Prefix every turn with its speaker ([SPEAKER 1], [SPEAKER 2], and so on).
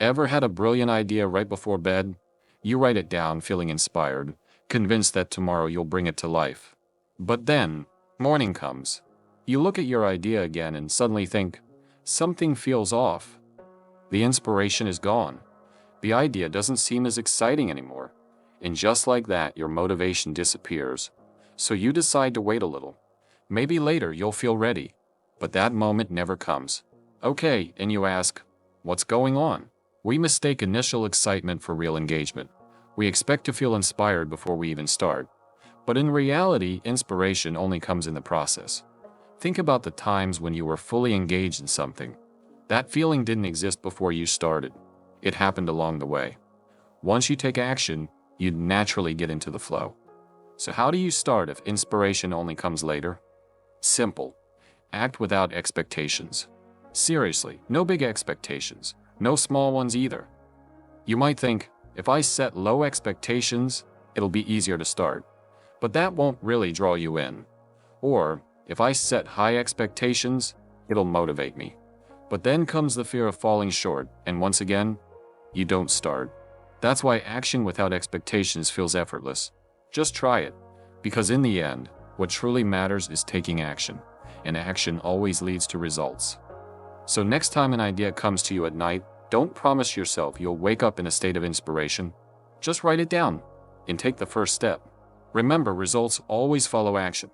[SPEAKER 1] Ever had a brilliant idea right before bed? You write it down feeling inspired, convinced that tomorrow you'll bring it to life. But then, morning comes. You look at your idea again and suddenly think, something feels off. The inspiration is gone. The idea doesn't seem as exciting anymore. And just like that, your motivation disappears. So you decide to wait a little. Maybe later you'll feel ready. But that moment never comes. Okay, and you ask, what's going on? We mistake initial excitement for real engagement. We expect to feel inspired before we even start. But in reality, inspiration only comes in the process. Think about the times when you were fully engaged in something. That feeling didn't exist before you started. It happened along the way. Once you take action, you'd naturally get into the flow. So how do you start if inspiration only comes later? Simple. Act without expectations. Seriously, no big expectations. No small ones either. You might think, if I set low expectations, it'll be easier to start. But that won't really draw you in. Or, if I set high expectations, it'll motivate me. But then comes the fear of falling short, and once again, you don't start. That's why action without expectations feels effortless. Just try it. Because in the end, what truly matters is taking action. And action always leads to results. So next time an idea comes to you at night, don't promise yourself you'll wake up in a state of inspiration. Just write it down and take the first step. Remember, results always follow action.